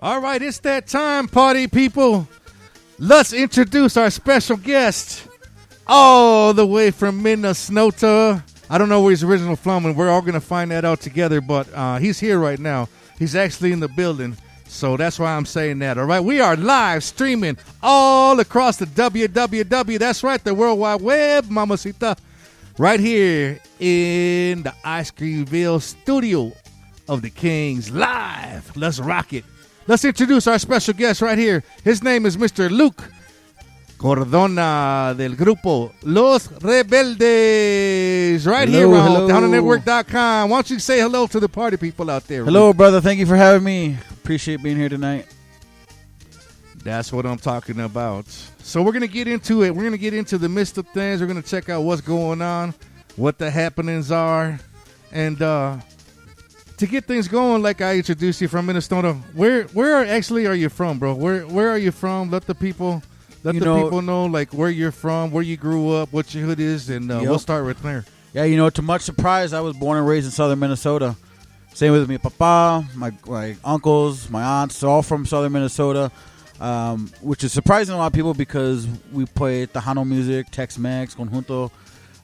All right, it's that time, party people. Let's introduce our special guest, all the way from Minnesota. I don't know where he's originally from, and we're all going to find that out together, but he's here right now. He's actually in the building, so that's why I'm saying that. All right, we are live streaming all across the www. That's right, the World Wide Web, mamacita. Right here in the Ice Creamville studio of the Kings live. Let's rock it. Let's introduce our special guest right here. His name is Mr. Luke Cardona del grupo Los Rebeldes. Right here on DownTheNetwork.com. Why don't you say hello to the party people out there? Hello, brother. Thank you for having me. Appreciate being here tonight. That's what I'm talking about. So we're going to get into it. We're going to get into the midst of things. We're going to check out what's going on, what the happenings are, and to get things going, like I introduced you from Minnesota, where actually are you from, bro? Where are you from? Let the people know like where you're from, where you grew up, what your hood is, and we'll start right there. Yeah, to much surprise, I was born and raised in southern Minnesota. Same with me, papa, my uncles, my aunts, all from southern Minnesota, which is surprising to a lot of people because we play Tejano music, Tex-Mex Conjunto.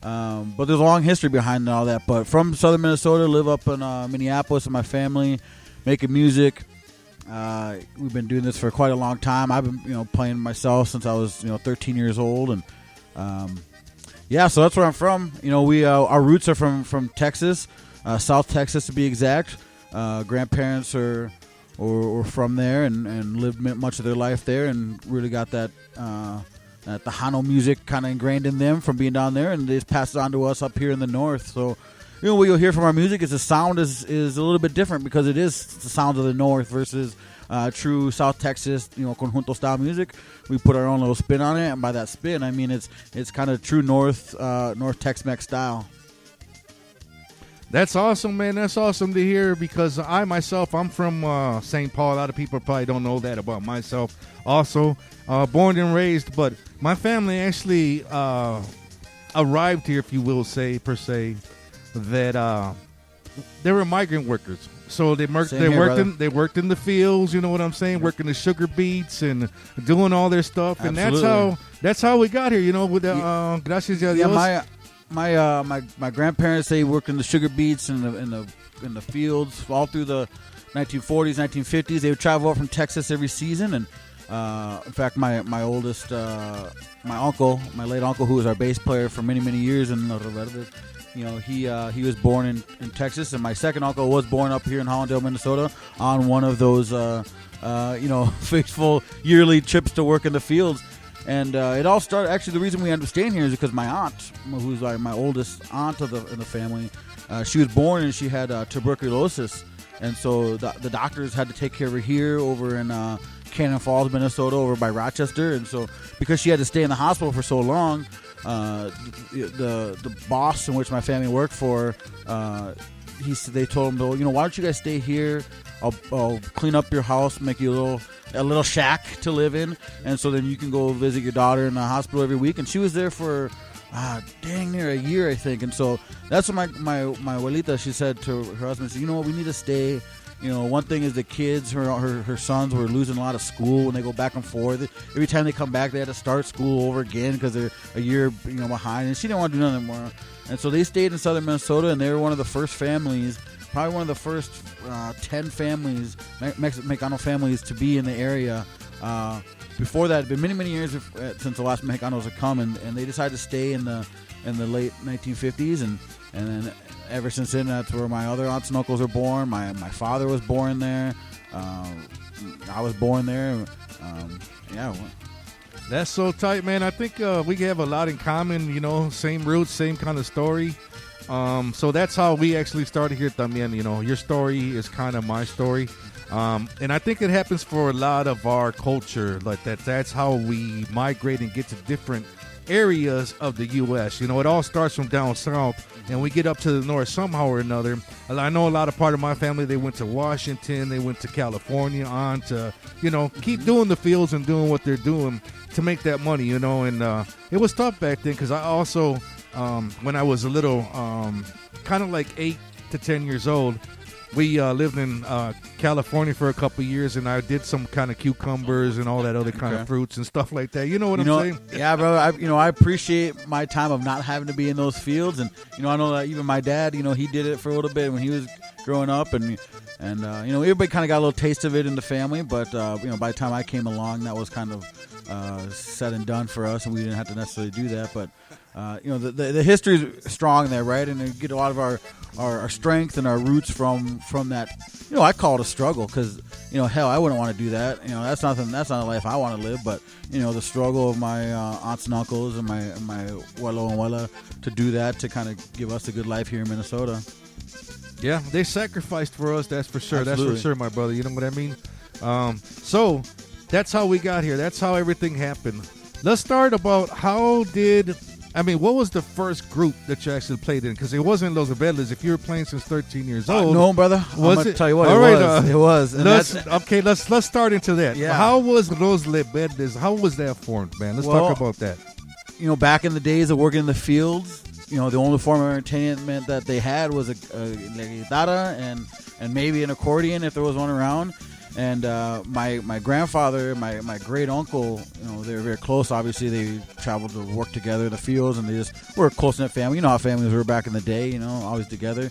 But there's a long history behind all that. But from southern Minnesota, live up in Minneapolis with my family, making music. We've been doing this for quite a long time. I've been playing myself since I was 13 years old, and so that's where I'm from. We our roots are from Texas, South Texas to be exact. Grandparents are from there and lived much of their life there, and really got that. Tejano music kind of ingrained in them from being down there, and they just passed it on to us up here in the north. So, what you'll hear from our music is the sound is a little bit different because it is the sound of the north versus true South Texas, conjunto style music. We put our own little spin on it, and by that spin, I mean it's kind of true North Tex-Mex style. That's awesome, man. That's awesome to hear because I'm from St. Paul. A lot of people probably don't know that about myself. Also, born and raised, but my family actually arrived here, if you will say, per se, that they were migrant workers. So they worked in the fields, you know what I'm saying, working the sugar beets and doing all their stuff. Absolutely. And that's how we got here, with the gracias a Dios. My grandparents, they worked in the sugar beets in the fields all through the 1940s, 1950s. They would travel up from Texas every season, and in fact, my oldest, my late uncle, who was our bass player for many years in Los Rebeldes, he was born in Texas, and my second uncle was born up here in Hollandale, Minnesota, on one of those faithful yearly trips to work in the fields. And it all started. Actually, the reason we understand here is because my aunt, who's like my oldest aunt in the family, she was born and she had tuberculosis, and so the doctors had to take care of her here over in Cannon Falls, Minnesota, over by Rochester. And so because she had to stay in the hospital for so long, the boss in which my family worked for, they told him, why don't you guys stay here? I'll clean up your house, make you a little shack to live in, and so then you can go visit your daughter in the hospital every week. And she was there for dang near a year, I think. And so that's what my abuelita, she said to her husband, said, we need to stay. One thing is the kids, her sons were losing a lot of school when they go back and forth. Every time they come back, they had to start school over again because they're a year behind, and she didn't want to do nothing more. And so they stayed in southern Minnesota, and they were one of the first families, probably one of the first 10 families, Mexicano families, to be in the area. Before that, it had been many years since the last Mexicanos had come, and they decided to stay in the late 1950s, and then ever since then, that's where my other aunts and uncles were born. My father was born there. I was born there. That's so tight, man. I think we have a lot in common, same roots, same kind of story. So that's how we actually started here también. Your story is kind of my story. And I think it happens for a lot of our culture like that. That's how we migrate and get to different areas of the U.S. It all starts from down south, and we get up to the north somehow or another. I know a lot of part of my family, they went to Washington, they went to California, on to, keep doing the fields and doing what they're doing to make that money, and it was tough back then because I also, when I was a little, kind of like 8 to 10 years old, we lived in California for a couple of years, and I did some kind of cucumbers and all that other kind of fruits and stuff like that. You know what I'm saying? Yeah, bro. I appreciate my time of not having to be in those fields, and I know that even my dad, he did it for a little bit when he was growing up, and everybody kind of got a little taste of it in the family. But by the time I came along, that was kind of said and done for us, and we didn't have to necessarily do that. But the history is strong there, right? And we get a lot of our strength and our roots from that. I call it a struggle because hell, I wouldn't want to do that. That's not a life I want to live. But the struggle of my aunts and uncles and my abuelo and abuela to do that, to kind of give us a good life here in Minnesota. Yeah, they sacrificed for us. That's for sure. Absolutely. That's for sure, my brother. You know what I mean? So that's how we got here. That's how everything happened. Let's start about what was the first group that you actually played in? Because it wasn't Los Rebeldes. If you were playing since 13 years old. No, brother. Was it? Tell you what, all right, it was. Let's start into that. Yeah. How was Los Rebeldes? How was that formed, man? Let's talk about that. Back in the days of working in the fields, the only form of entertainment that they had was a guitarra and maybe an accordion if there was one around. And my grandfather, my great uncle, they were very close. Obviously, they traveled to work together in the fields, and they just were a close-knit family. You know how families were back in the day, always together.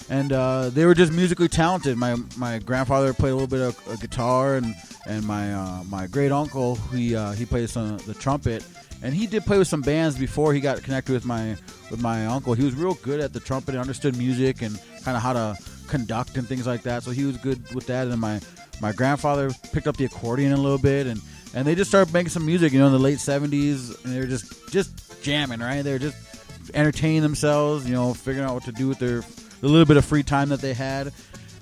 And they were just musically talented. My grandfather played a little bit of guitar, and my great uncle, he played the trumpet. And he did play with some bands before he got connected with my uncle. He was real good at the trumpet and understood music and kind of how to conduct and things like that. So he was good with that. And my grandfather picked up the accordion a little bit, and they just started making some music, in the late 70s, and they were just jamming, right? They were just entertaining themselves, figuring out what to do with the little bit of free time that they had.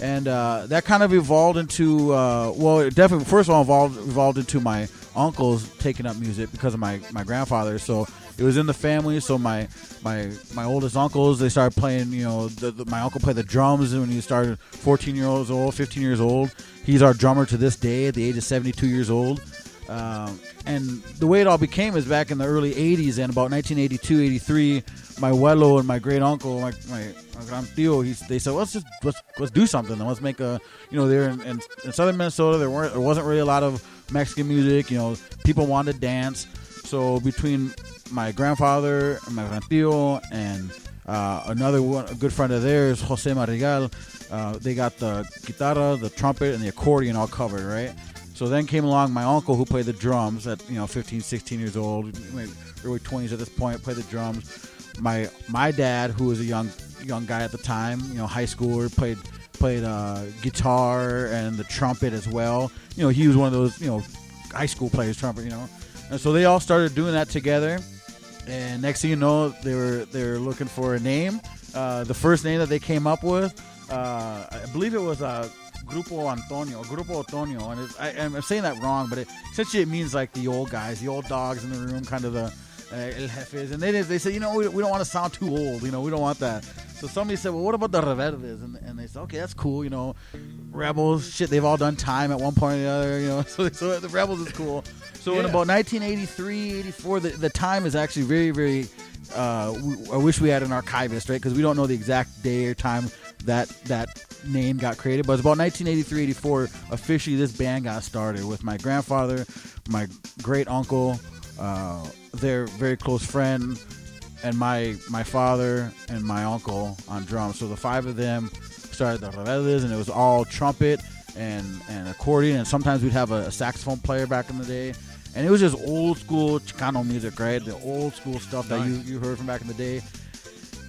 And that kind of evolved into, it definitely, first of all, evolved into my uncles taking up music because of my grandfather. So it was in the family. So my oldest uncles, they started playing, my uncle played the drums when he started 14 years old, 15 years old. He's our drummer to this day at the age of 72 years old. And the way it all became is back in the early 80s, and about 1982, 83, my abuelo and my great uncle, my gran tío, they said, let's do something. Let's make a, they're in southern Minnesota. There wasn't really a lot of Mexican music. People wanted to dance. So between my grandfather and my gran tío and a good friend of theirs, Jose Madrigal, they got the guitarra, the trumpet, and the accordion all covered, right? So then came along my uncle, who played the drums at 15, 16 years old, early 20s at this point, played the drums. My dad, who was a young guy at the time, high schooler, played guitar and the trumpet as well. He was one of those high school players, trumpet. And so they all started doing that together. And next thing you know, they were looking for a name. The first name that they came up with, I believe it was Grupo Antonio, and I'm saying that wrong, but essentially it means like the old guys, the old dogs in the room, kind of the El Jefes. And they said, we don't want to sound too old, we don't want that. So somebody said, well, what about the Rebeldes? And they said, okay, that's cool, Rebels, shit, they've all done time at one point or the other, so the Rebels is cool. So in about 1983, 84, the time is actually very, very, I wish we had an archivist, right? Because we don't know the exact day or time that name got created, but it's about 1983, 84, officially this band got started with my grandfather, my great uncle, their very close friend, and my father and my uncle on drums. So the five of them started the Rebeldes, and it was all trumpet and accordion, and sometimes we'd have a saxophone player back in the day. And it was just old school Chicano music, right? The old school stuff that you heard from back in the day.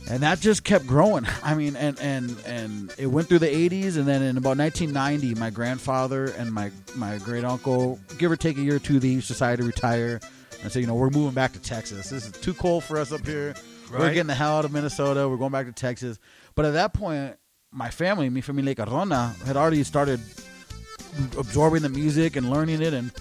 And that just kept growing. I mean, and it went through the 80s, and then in about 1990, my grandfather and my great uncle, give or take a year or two, they each decided to retire and say, we're moving back to Texas. This is too cold for us up here. Right. We're getting the hell out of Minnesota. We're going back to Texas. But at that point, my family, mi familia Cardona, had already started absorbing the music and learning it. And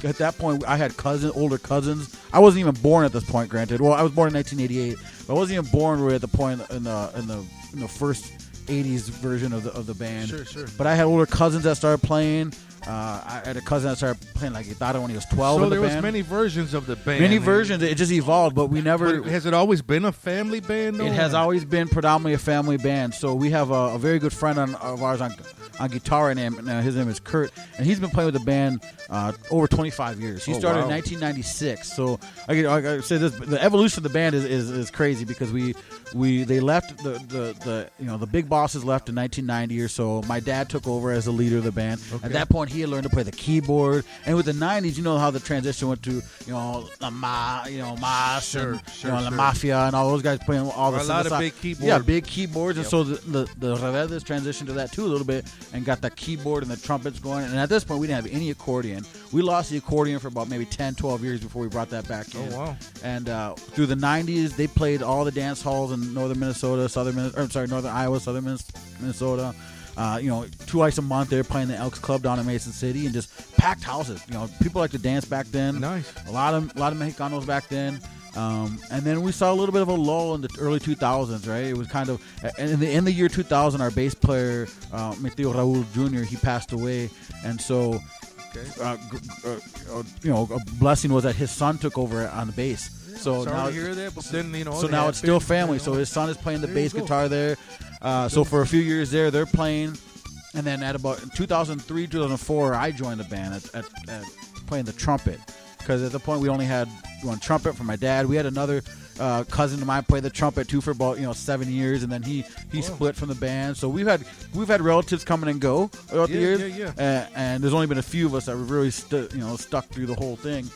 at that point, I had older cousins. I wasn't even born at this point, granted. Well, I was born in 1988, but I wasn't even born really at the point in the first 80s version of the band. Sure. But I had older cousins that started playing. I had a cousin that started playing like guitar when he was 12. So in the there was band. many versions of the band. Many versions. It just evolved, but we never. But has it always been a family band? Though? It has always been predominantly a family band. So we have a very good friend of ours on guitar, and his name is Kurt, and he's been playing with the band over 25 years. He started in 1996. So I gotta say this: the evolution of the band is crazy because they left the big bosses left in 1990 or so. My dad took over as the leader of the band. Okay. At that point, he had learned to play the keyboard, and with the 90s, you know how the transition went to La Mas, La Mafia, and all those guys playing all the a lot of big keyboards. Yeah, big keyboards, and so the Rebeldes transitioned to that too a little bit and got the keyboard and the trumpets going. And at this point, we didn't have any accordion. We lost the accordion for about maybe 10, 12 years before we brought that back in. Oh wow! And through the 90s, they played all the dance halls in northern Minnesota, northern Iowa, southern Minnesota. Twice a month they were playing the Elks Club down in Mason City and just packed houses. People like to dance back then. Nice. A lot of Mexicanos back then. And then we saw a little bit of a lull in the early 2000s, right? It was kind of in the year 2000, our bass player, my tío Raúl Jr., he passed away, and so a blessing was that his son took over on the bass. So sorry now, to hear that, but then so now it's still family. So his son is playing the bass guitar there. So for a few years there, they're playing, and then at about 2003, 2004, I joined the band at playing the trumpet, because at the point we only had one trumpet for my dad. We had another cousin of mine play the trumpet too for about 7 years, and then he split from the band. So we've had relatives coming and go throughout the years, and there's only been a few of us that were really stuck through the whole thing.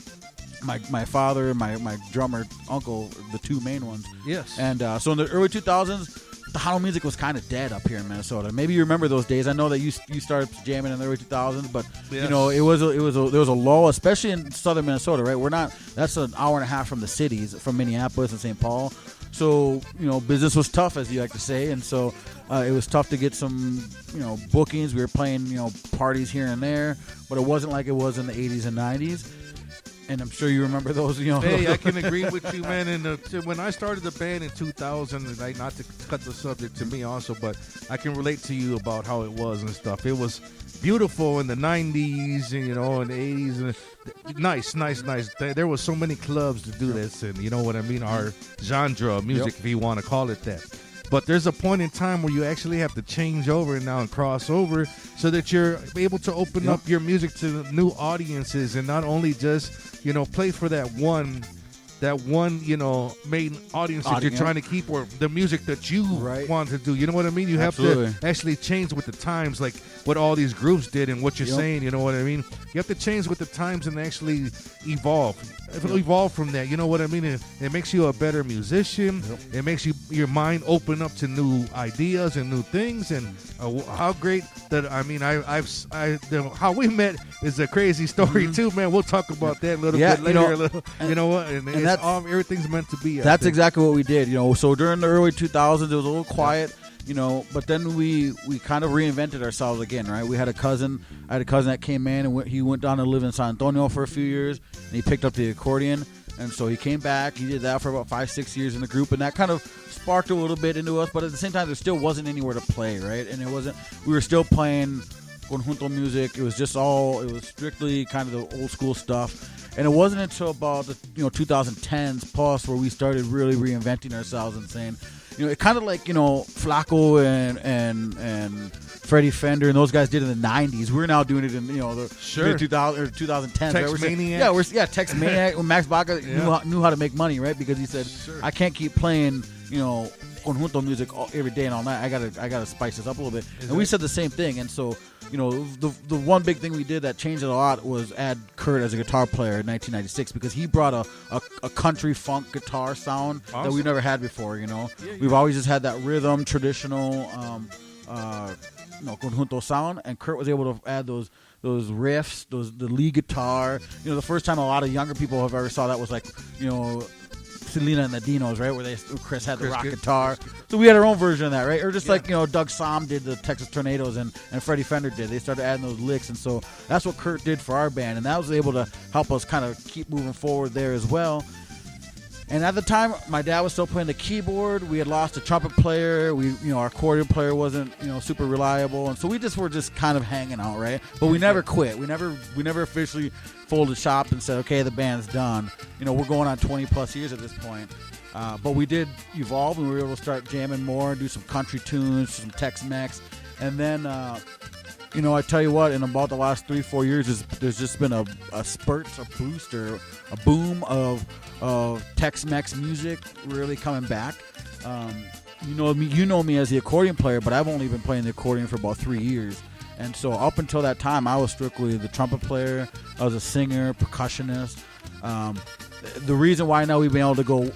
My father and my drummer uncle, the two main ones. Yes. And so in the early 2000s, the Tejano music was kind of dead up here in Minnesota. Maybe you remember those days. I know that you started jamming in the early 2000s, but yes. There was a lull, especially in southern Minnesota, right? That's an hour and a half from the cities, from Minneapolis and St. Paul. So business was tough, as you like to say, and so it was tough to get some bookings. We were playing parties here and there, but it wasn't like it was in the 80s and 90s. And I'm sure you remember those, Hey, I can agree with you, man. And when I started the band in 2000, not to cut the subject to me also, but I can relate to you about how it was and stuff. It was beautiful in the 90s, and, in the 80s. And nice. There was so many clubs to do this, and you know what I mean? Our genre of music, if you want to call it that. But there's a point in time where you actually have to change over now and cross over so that you're able to open up your music to new audiences, and not only just play for that one main audience that you're trying to keep, or the music that you want to do. You know what I mean? You have to actually change with the times, like what all these groups did and what you're saying. You know what I mean? You have to change with the times and actually evolve. Evolve from that. You know what I mean? It makes you a better musician. It makes your mind open up to new ideas and new things. And how great that how we met is a crazy story too, man. We'll talk about that a little bit later. You know what? And that's everything's meant to be. That's exactly what we did. So during the early 2000s, it was a little quiet. But then we kind of reinvented ourselves again, right? I had a cousin that came in, and he went down to live in San Antonio for a few years, and he picked up the accordion, and so he came back. He did that for about 5-6 years in the group, and that kind of sparked a little bit into us, but at the same time, there still wasn't anywhere to play, right? And we were still playing conjunto music. It was strictly kind of the old school stuff, and it wasn't until about the 2010s plus where we started really reinventing ourselves and saying, it kind of like, Flaco and Freddie Fender and those guys did in the 90s. We're now doing it in, the mid 2000 or 2010s. Tex-Maniac. Right? Tex-Maniac. When Max Baca knew how to make money, right? Because he said, I can't keep playing, conjunto music every day and all night. I gotta spice this up a little bit. And we said the same thing. And so, the one big thing we did that changed it a lot was add Kurt as a guitar player in 1996, because he brought a country funk guitar sound that we've never had before. We've always just had that rhythm, traditional conjunto sound, and Kurt was able to add those riffs, the lead guitar. The first time a lot of younger people have ever saw that was like, Selena and the Dinos, right? Where Chris had the rock guitar. So we had our own version of that, right? Or just like, Doug Somm did the Texas Tornadoes and Freddie Fender did. They started adding those licks. And so that's what Kurt did for our band. And that was able to help us kind of keep moving forward there as well. And at the time, my dad was still playing the keyboard. We had lost a trumpet player. Our accordion player wasn't, super reliable, and so we were just kind of hanging out, right? But we never quit. We never officially folded shop and said, okay, the band's done. We're going on 20 plus years at this point. But we did evolve, and we were able to start jamming more and do some country tunes, some Tex-Mex, and then. I tell you what, in about the last 3-4 years, there's just been a spurt, a boost, or a boom of Tex-Mex music really coming back. You know me as the accordion player, but I've only been playing the accordion for about 3 years. And so up until that time, I was strictly the trumpet player. I was a singer, percussionist. The reason why now we've been able to go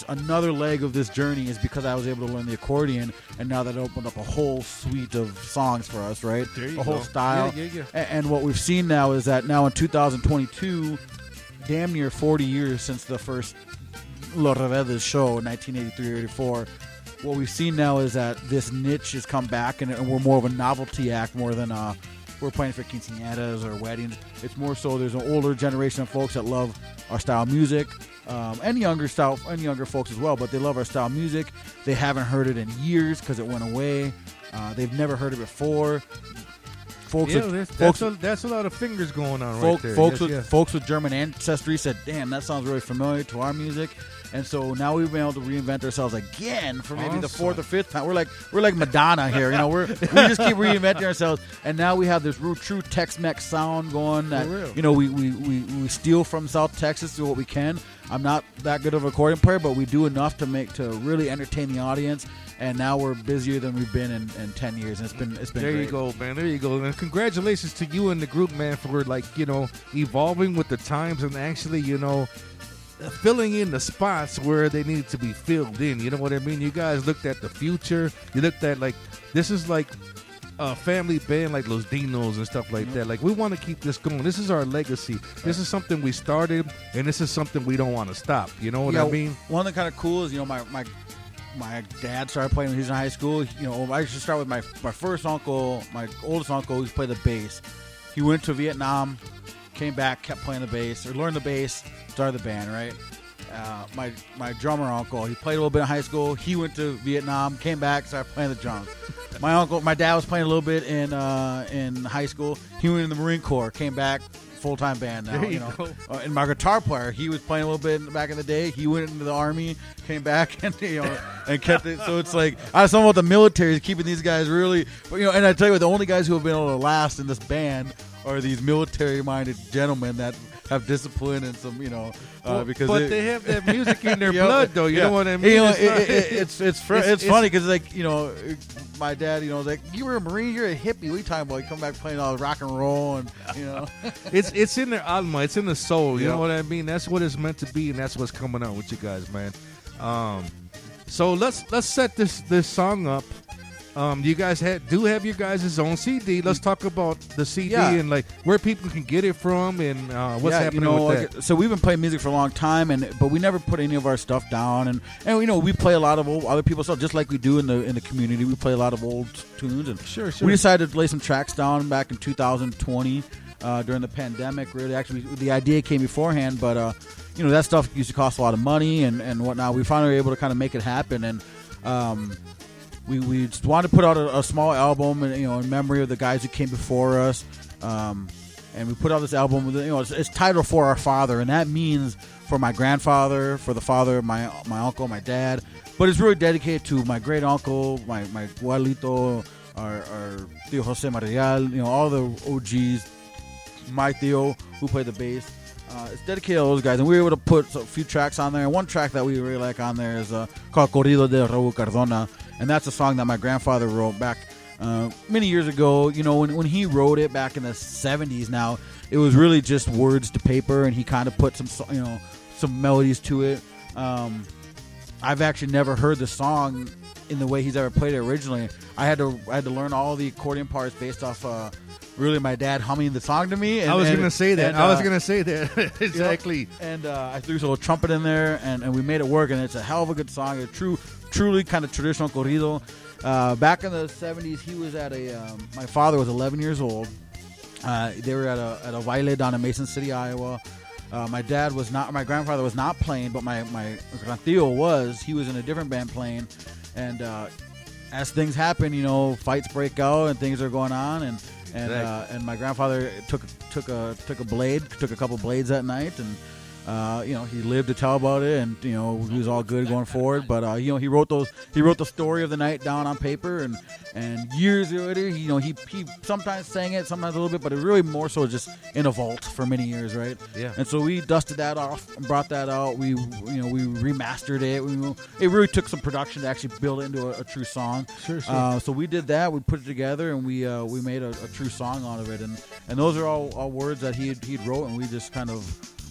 another leg of this journey is because I was able to learn the accordion, and now that opened up a whole suite of songs for us, right? There you a whole go. style. Yeah. And what we've seen now is that now in 2022, damn near 40 years since the first Los Rebeldes show in 1983-84, what we've seen now is that this niche has come back, and we're more of a novelty act more than we're playing for quinceañeras or weddings. It's more so there's an older generation of folks that love our style of music, and younger folks as well, but they love our style of music. They haven't heard it in years because it went away. They've never heard it before. That's a lot of fingers going on right there. Folks with German ancestry said, damn, that sounds really familiar to our music. And so now we've been able to reinvent ourselves again for maybe the fourth or fifth time. We're like Madonna here, we just keep reinventing ourselves. And now we have this true Tex-Mex sound going. That we steal from South Texas to what we can. I'm not that good of an accordion player, but we do enough to really entertain the audience. And now we're busier than we've been in 10 years. And it's been there great. you go, man. There you go. And congratulations to you and the group, man, for evolving with the times and actually, filling in the spots where they need to be filled in. You know what I mean? You guys looked at the future. You looked at this is like a family band like Los Dinos and stuff like that. Like, we want to keep this going. This is our legacy. This is something we started, and this is something we don't want to stop. You know what I mean? One of the kind of cool is, my dad started playing when he was in high school. I used to start with my first uncle, my oldest uncle, who played the bass. He went to Vietnam, came back, kept playing the bass, or learned the bass, started the band, right? My drummer uncle, he played a little bit in high school. He went to Vietnam, came back, started playing the drums. My dad was playing a little bit in high school. He went in the Marine Corps, came back, full-time band now. And my guitar player, he was playing a little bit back in the day. He went into the Army, came back, and and kept it. So it's like, I was talking about the military is keeping these guys really. And I tell you what, the only guys who have been able to last in this band are these military-minded gentlemen that have discipline and some, because they have that music in their blood, though. You know what I mean? It's funny because my dad, was like, you were a Marine, you're a hippie. What are you talking about? You come back playing all rock and roll, and it's in their alma, it's in the soul. You know what I mean? That's what it's meant to be, and that's what's coming out with you guys, man. So let's set this song up. You guys do have your guys' own CD. Let's talk about the CD and where people can get it from and what's happening with that. So we've been playing music for a long time, but we never put any of our stuff down. And we play a lot of old other people's stuff, just like we do in the community. We play a lot of old tunes. And sure. We decided to lay some tracks down back in 2020 during the pandemic. Really, actually, the idea came beforehand, but that stuff used to cost a lot of money and whatnot. We finally were able to kind of make it happen, and we just wanted to put out a small album, and in memory of the guys who came before us. And we put out this album with it's titled For Our Father, and that means for my grandfather, for the father of my uncle, my dad. But it's really dedicated to my great uncle, my abuelito, our Tío Jose Marial, all the OGs, my Tío who played the bass. It's dedicated to those guys, and we were able to put a few tracks on there. And one track that we really like on there is called Corrido de Raúl Cardona, and that's a song that my grandfather wrote back many years ago. When he wrote it back in the 70s. Now it was really just words to paper, and he kind of put some melodies to it. I've actually never heard the song in the way he's ever played it originally. I had to learn all the accordion parts based off. Really, my dad humming the song to me. I was going to say that. Exactly. And I threw a little trumpet in there, and we made it work. And it's a hell of a good song. A truly kind of traditional corrido. Back in the 70s, he was at my father was 11 years old. They were at a baile down in Mason City, Iowa. My grandfather was not playing, but my gran tío was. He was in a different band playing, and as things happen, fights break out and things are going on, and my grandfather took a couple blades that night, and he lived to tell about it, and he was all good going forward. But he wrote the story of the night down on paper, and years later, he sometimes sang it, sometimes a little bit, but it really more so just in a vault for many years, right? Yeah. And so we dusted that off and brought that out. We remastered it. It really took some production to actually build it into a true song. Sure. So we did that. We put it together, and we made a true song out of it. And those are all words that he'd wrote, and we just kind of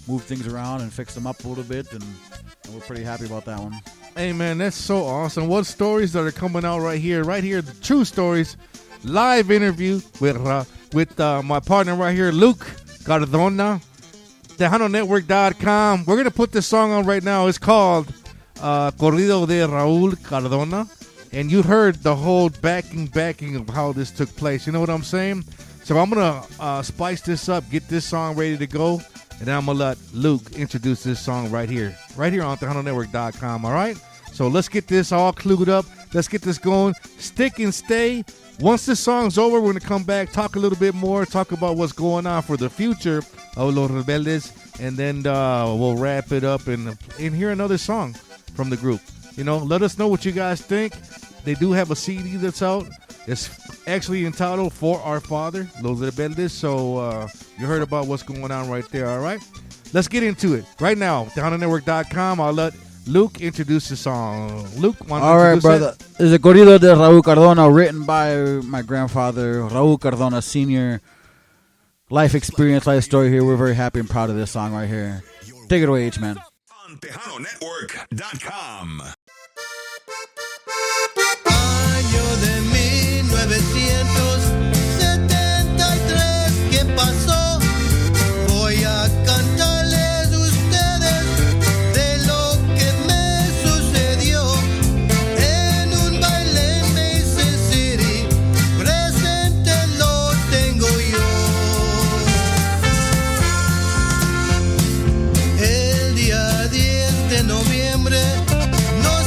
moved things around and fixed them up a little bit, and we're pretty happy about that one. Hey, man, that's so awesome. What stories that are coming out right here, the true stories, live interview with my partner right here, Luke Cardona, TejanoNetwork.com. We're going to put this song on right now. It's called Corrido de Raúl Cardona, and you heard the whole backing of how this took place. You know what I'm saying? So I'm going to spice this up, get this song ready to go, and then I'm going to let Luke introduce this song right here on TejanoNetwork.com, all right? So let's get this all clued up. Let's get this going. Stick and stay. Once this song's over, we're going to come back, talk a little bit more, talk about what's going on for the future of Los Rebeldes, and then we'll wrap it up and hear another song from the group. Let us know what you guys think. They do have a CD that's out. It's actually entitled For Our Father, Los Rebeldes. So you heard about what's going on right there, all right? Let's get into it. Right now, TejanoNetwork.com. I'll let Luke introduce the song. Luke, why don't you introduce brother. it? This is a Corrido de Raúl Cardona, written by my grandfather, Raúl Cardona Sr. Life experience, life story here. We're very happy and proud of this song right here. Take it away, H-Man. On TejanoNetwork.com. Año de 1973, ¿qué pasó? Voy a cantarles ustedes de lo que me sucedió en un baile en Mason City, presente lo tengo yo. El día 10 de noviembre nos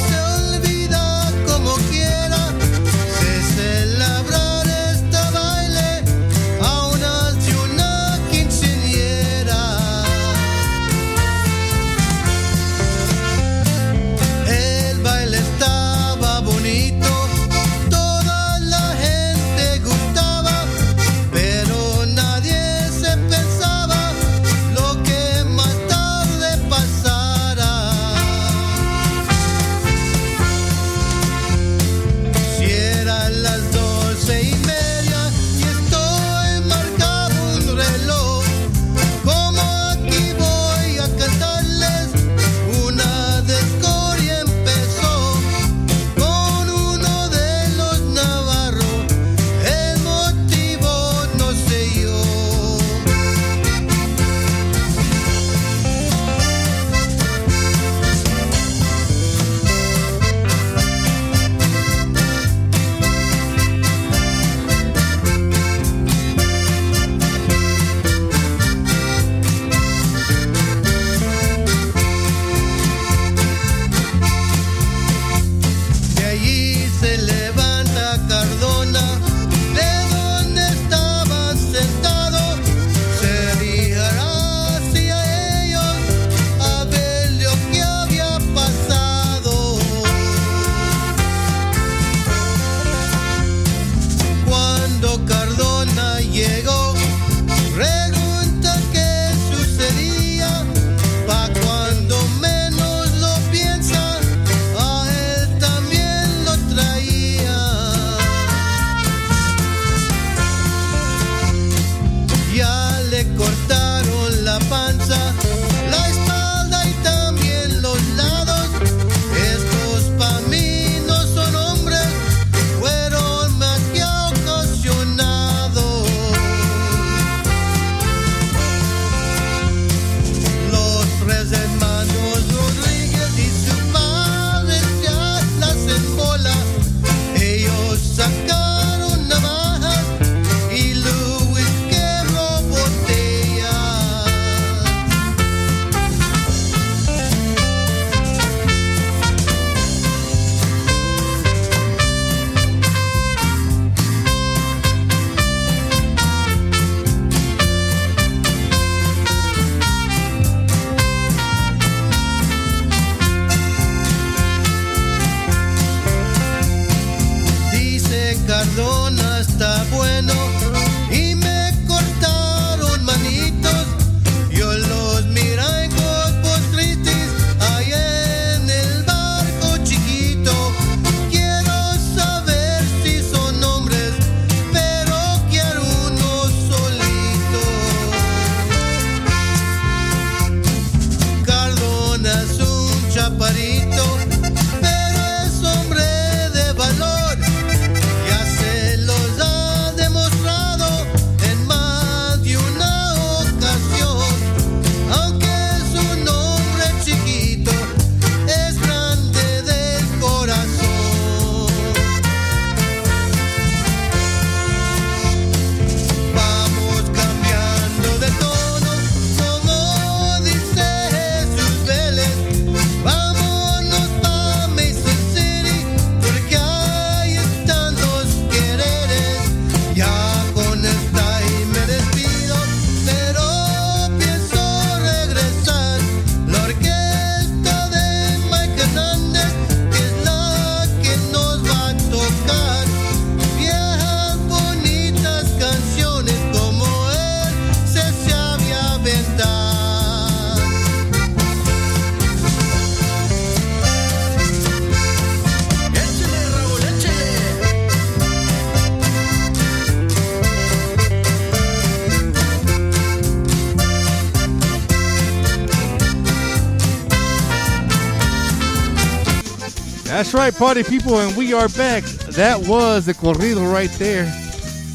That's right, party people, and we are back. That was the corrido right there.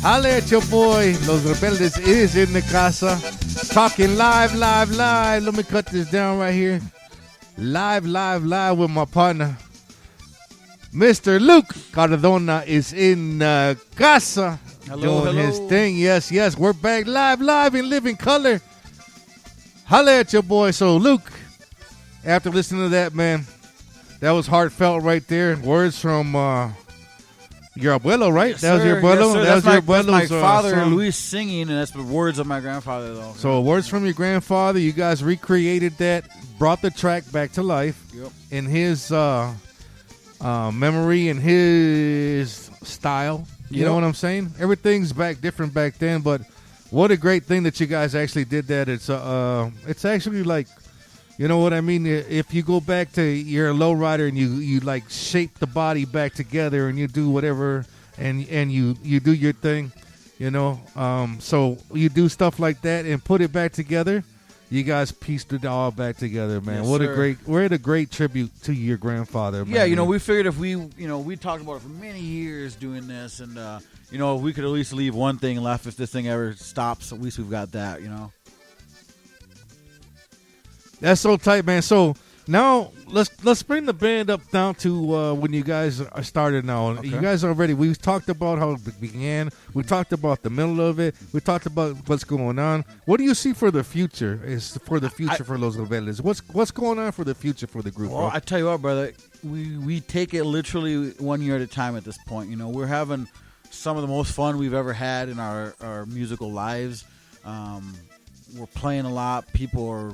Holla at your boy. Los Rebeldes is in the casa. Talking live. Let me cut this down right here. Live with my partner. Mr. Luke Cardona is in the casa. Doing his thing. Yes. We're back live in living color. Holla at your boy. So, Luke, after listening to that, man, that was heartfelt right there. Words from your abuelo, right? Yes, that was sir. your abuelo? Yes, that was that's my father, song. Luis, singing, and that's the words of my grandfather, though. So, words from your grandfather. You guys recreated that, brought the track back to life in his memory and his style. You know what I'm saying? Everything's different back then, but what a great thing that you guys actually did that. It's actually like, you know what I mean? If you go back to you're a lowrider and you like shape the body back together and you do whatever and you do your thing, you know. So you do stuff like that and put it back together. You guys pieced it all back together, man. Yes, What a great tribute to your grandfather, man. Yeah, you know, we figured if we talked about it for many years doing this, and you know, if we could at least leave one thing left if this thing ever stops, at least we've got that, you know. That's so tight, man. So now let's bring the band up down to when you guys are started now. Okay. You guys are ready. We talked about how it began. We talked about the middle of it. We talked about what's going on. What do you see for the future? For Los Rebeldes? What's going on for the future for the group? Well, I tell you what, brother, we take it literally 1 year at a time at this point. You know, we're having some of the most fun we've ever had in our musical lives. We're playing a lot. People are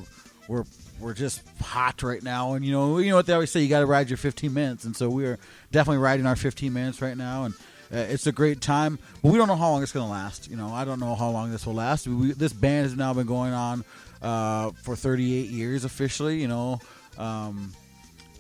we're just hot right now, and you know what they always say, you got to ride your 15 minutes, and so we're definitely riding our 15 minutes right now, and it's a great time, but we don't know how long it's going to last. You know, I don't know how long this will last. This band has now been going on for 38 years officially. You know,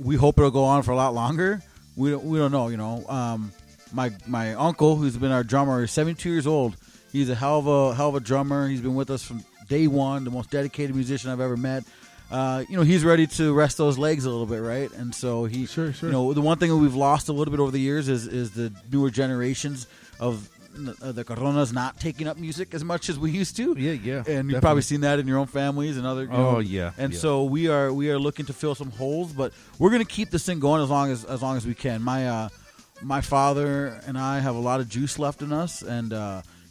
we hope it'll go on for a lot longer. We don't know. You know, my uncle, who's been our drummer, is 72 years old. He's a hell of a drummer. He's been with us from day one, the most dedicated musician I've ever met. You know, he's ready to rest those legs a little bit, right? And so he, sure. You know, the one thing that we've lost a little bit over the years is the newer generations of the Cardonas not taking up music as much as we used to. Yeah. And you've definitely. probably seen that in your own families and other. And so we are looking to fill some holes, but we're going to keep this thing going as long as we can. My father and I have a lot of juice left in us, and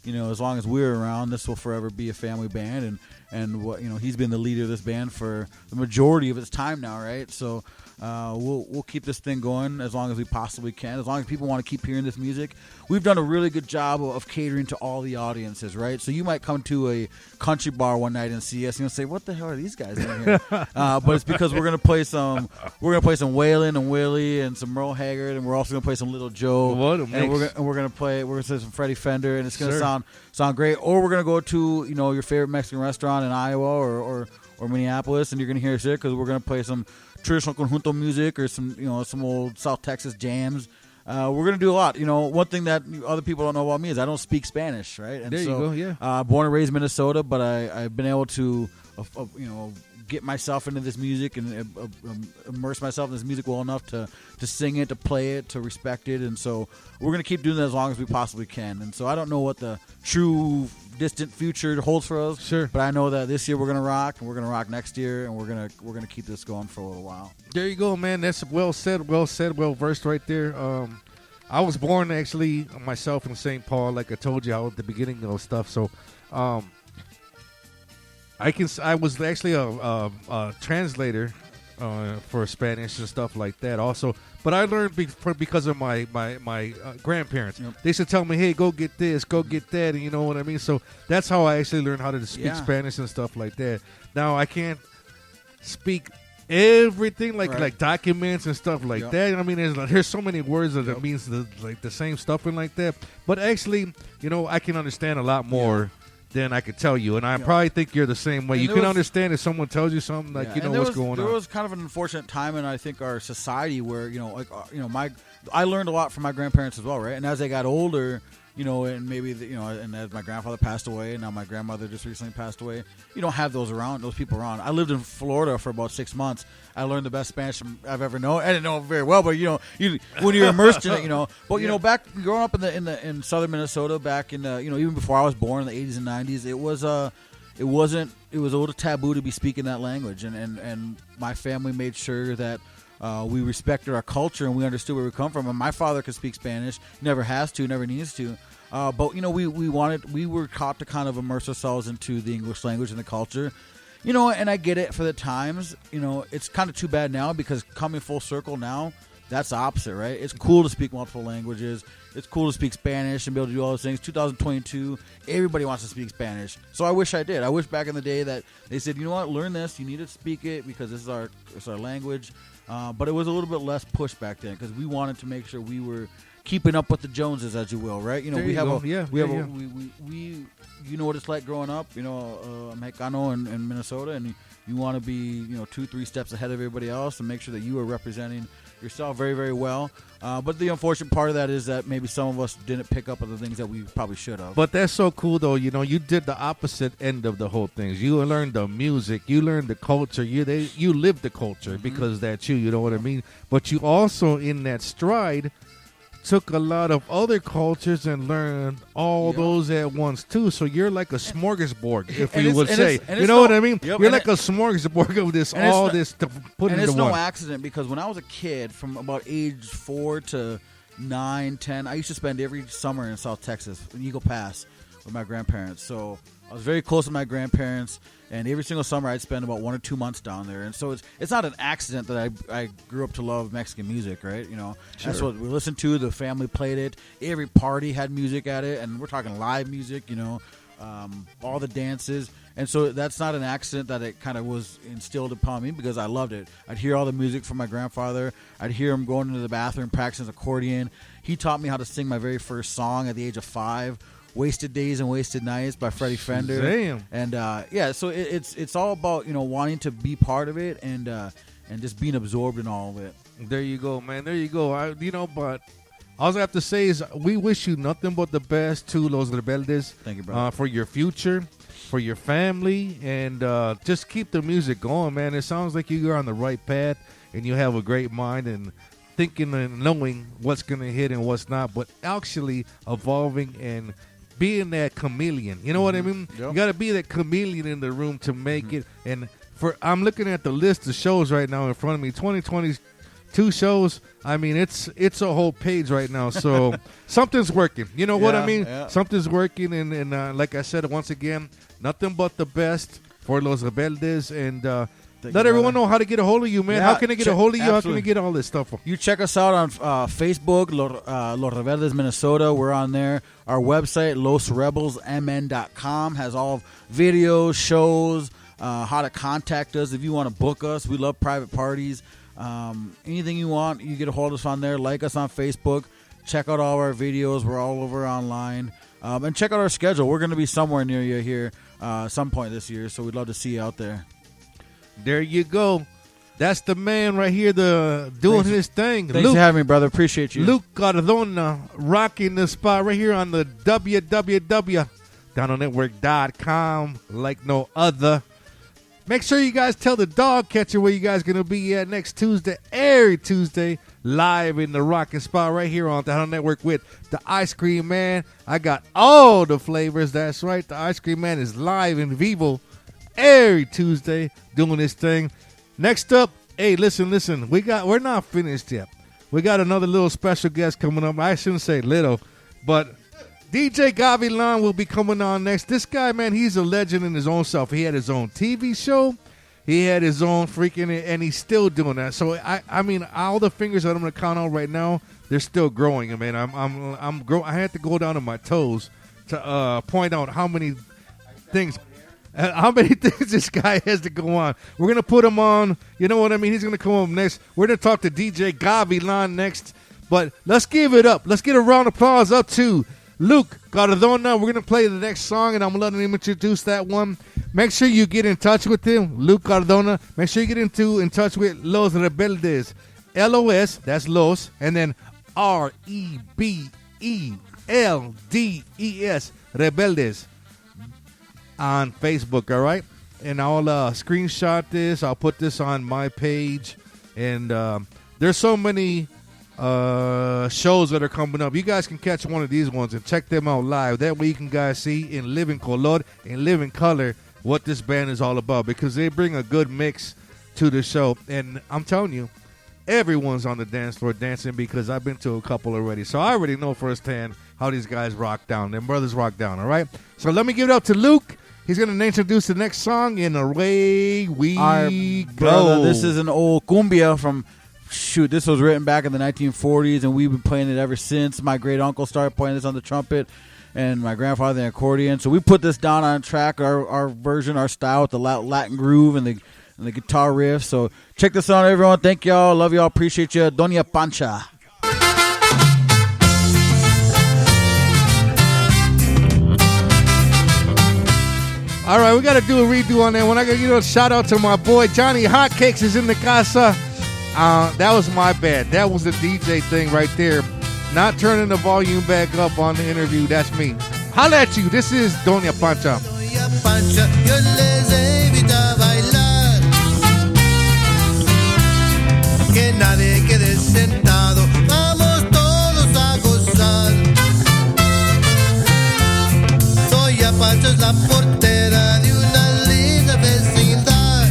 you know, as long as we're around, this will forever be a family band, and what, you know, he's been the leader of this band for the majority of its time now, right? So we'll keep this thing going as long as we possibly can, as long as people want to keep hearing this music. We've done a really good job of catering to all the audiences, right? So you might come to a country bar one night and see us, and you'll say, "What the hell are these guys doing here?" But it's because we're gonna play some Waylon and Willie and some Merle Haggard, and we're also gonna play some Little Joe. What a mix. And we're gonna play some Freddie Fender, and it's gonna sound great. Or we're gonna go to, you know, your favorite Mexican restaurant in Iowa or Minneapolis, and you're gonna hear us there because we're gonna play some traditional conjunto music or some old South Texas jams. We're gonna do a lot. You know, one thing that other people don't know about me is I don't speak Spanish, right? And there you go. Yeah. Born and raised in Minnesota, but I've been able to, get myself into this music and immerse myself in this music well enough to sing it, to play it, to respect it, and so we're gonna keep doing that as long as we possibly can. And so I don't know what the true distant future holds for us. Sure. But I know that this year we're gonna rock, and we're gonna rock next year, and we're gonna keep this going for a little while. There you go, man. That's well said, well versed right there. I was born actually myself in St. Paul, like I told you at the beginning of stuff. So, I was actually a translator for Spanish and stuff like that also. But I learned because of my grandparents. Yep. They used to tell me, hey, go get this, go get that, and you know what I mean? So that's how I actually learned how to speak Spanish and stuff like that. Now, I can't speak everything like documents and stuff like that. I mean, there's so many words that it means the same stuff and like that. But actually, you know, I can understand a lot more than I could tell you, and I probably think you're the same way. You can understand if someone tells you something, like you know what's going on. There was kind of an unfortunate time in, I think, our society where I learned a lot from my grandparents as well, right? And as they got older, and maybe and as my grandfather passed away, and now my grandmother just recently passed away. You don't have those people around. I lived in Florida for about 6 months. I learned the best Spanish I've ever known. I didn't know it very well, but when you're immersed in it, But back growing up in southern Minnesota, back in even before I was born in the 80s and 90s, it was a little taboo to be speaking that language, and my family made sure that we respected our culture and we understood where we come from. And my father could speak Spanish, never has to, never needs to. But we were taught to kind of immerse ourselves into the English language and the culture, and I get it for the times. It's kind of too bad now because coming full circle now, that's the opposite, right? It's cool to speak multiple languages. It's cool to speak Spanish and be able to do all those things. 2022, everybody wants to speak Spanish. So I wish I did. I wish back in the day that they said, you know what, learn this. You need to speak it because it's our language. But it was a little bit less push back then because we wanted to make sure we were keeping up with the Joneses, as you will, right? We have you know what it's like growing up, Mexicano in Minnesota, and you want to be, 2-3 steps ahead of everybody else and make sure that you are representing yourself very, very well. But the unfortunate part of that is that maybe some of us didn't pick up on the things that we probably should have. But that's so cool, though. You did the opposite end of the whole thing. You learned the music. You learned the culture. You lived the culture because that's you. You know what I mean? But you also, in that stride, took a lot of other cultures and learned all those at once too. So you're like a smorgasbord, if we would say. You know what I mean? Yep, you're like a smorgasbord of this, all this to put into one. And it's no accident because when I was a kid, from about age 4 to 9, 10, I used to spend every summer in South Texas, in Eagle Pass, with my grandparents. So I was very close to my grandparents, and every single summer I'd spend about 1 or 2 months down there. And so it's not an accident that I grew up to love Mexican music, right? That's what we listened to. The family played it. Every party had music at it, and we're talking live music, all the dances. And so that's not an accident that it kind of was instilled upon me because I loved it. I'd hear all the music from my grandfather. I'd hear him going into the bathroom practicing accordion. He taught me how to sing my very first song at the age of 5. Wasted Days and Wasted Nights by Freddie Fender. Damn. And so it's all about wanting to be part of it and just being absorbed in all of it. There you go, man. There you go. But all I have to say is we wish you nothing but the best to Los Rebeldes. Thank you, brother. For your future, for your family, and just keep the music going, man. It sounds like you're on the right path and you have a great mind and thinking and knowing what's going to hit and what's not, but actually evolving and being that chameleon. You know what I mean? Yep. You got to be that chameleon in the room to make it. And I'm looking at the list of shows right now in front of me. 2022 shows. I mean, it's a whole page right now. So something's working. You know what I mean? Yeah. Something's working. And like I said, once again, nothing but the best for Los Rebeldes. And let everyone know how to get a hold of you, man. Yeah, How can they get a hold of you? absolutely. How can they get all this stuff? You check us out on Facebook, Los Rebeldes Minnesota. We're on there. Our website, losrebelsmn.com, has all videos, shows, how to contact us if you want to book us. We love private parties. Anything you want, you get a hold of us on there. Like us on Facebook. Check out all our videos. We're all over online. And check out our schedule. We're going to be somewhere near you here some point this year, so we'd love to see you out there. There you go. That's the man right here, doing his thing. Thanks for having me, brother. Appreciate you. Luke Cardona rocking the spot right here on the www.dononetwork.com like no other. Make sure you guys tell the dog catcher where you guys going to be at next Tuesday, every Tuesday, live in the rocking spot right here on the Dono Network with the Ice Cream Man. I got all the flavors. That's right. The Ice Cream Man is live in vivo every Tuesday doing this thing. Next up, hey, listen, we're not finished yet. We got another little special guest coming up. I shouldn't say little, but DJ Gavilan will be coming on next. This guy, man, he's a legend in his own self. He had his own TV show. He had his own freaking, and he's still doing that. So I mean, all the fingers that I'm gonna count on right now, they're still growing. I mean, I had to go down to my toes to point out how many things this guy has to go on. We're going to put him on. You know what I mean? He's going to come up next. We're going to talk to DJ Gavilan next. But let's give it up. Let's get a round of applause up to Luke Cardona. We're going to play the next song, and I'm letting him introduce that one. Make sure you get in touch with him, Luke Cardona. Make sure you get in touch with Los Rebeldes. LOS, that's Los, and then REBE. REBLDES, Rebeldes, on Facebook, all right? And I'll screenshot this. I'll put this on my page. And there's so many shows that are coming up. You guys can catch one of these ones and check them out live. That way you can guys see in living color, in living color, what this band is all about, because they bring a good mix to the show. And I'm telling you, everyone's on the dance floor dancing, because I've been to a couple already. So I already know firsthand how these guys rock down. Them brothers rock down, all right? So let me give it up to Luke. He's going to introduce the next song, and away we go. Brother, this is an old cumbia from, this was written back in the 1940s, and we've been playing it ever since. My great uncle started playing this on the trumpet, and my grandfather the accordion. So we put this down on track, our version, our style, with the Latin groove and the guitar riff. So check this out, everyone. Thank y'all. Love y'all. Appreciate you. Doña Pancha. All right, we got to do a redo on that one. I got to give a shout out to my boy Johnny Hotcakes is in the casa. That was my bad. That was the DJ thing right there. Not turning the volume back up on the interview. That's me. Holla at you. This is Doña Pancha. Doña Pancha, yo les invito a bailar. Que nadie quede sentado. Vamos todos a gozar. Doña Pancha es la portera de una linda vecindad.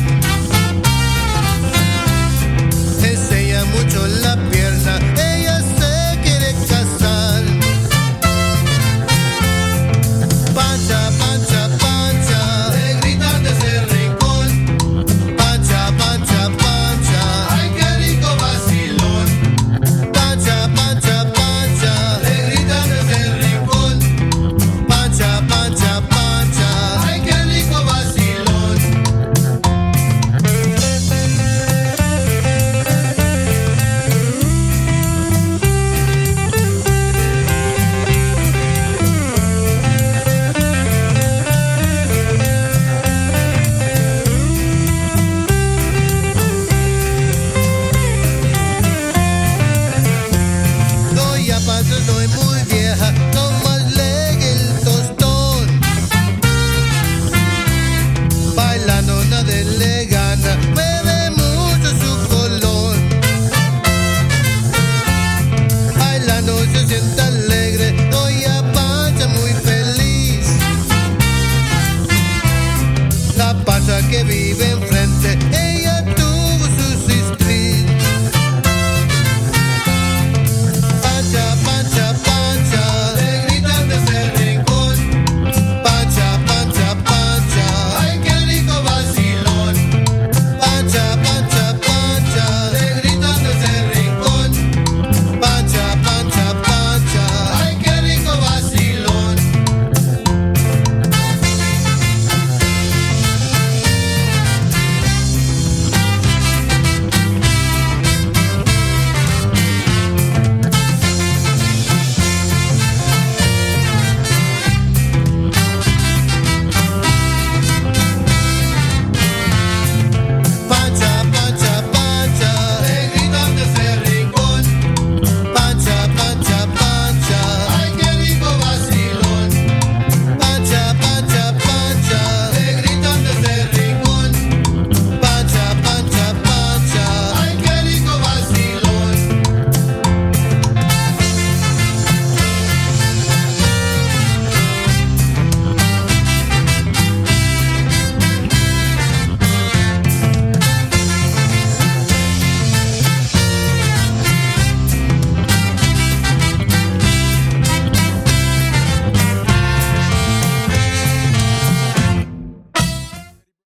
Enseña mucho la pierna. Ella se quiere casar. Pancha, Pancha, Pancha, le gritan desde el rincón. Pancha, Pancha, Pancha, ay qué rico vacilón. Pancha, Pancha, Pancha, le gritan desde el rincón. Pancha, Pancha, Pancha, ay qué rico vacilón. Doña Pancha no es muy vieja, nomás lee el tostón. Bailando nadie le gana, mueve mucho su color. Bailando se siente alegre, Doña Pancha muy feliz. La Pancha que vive en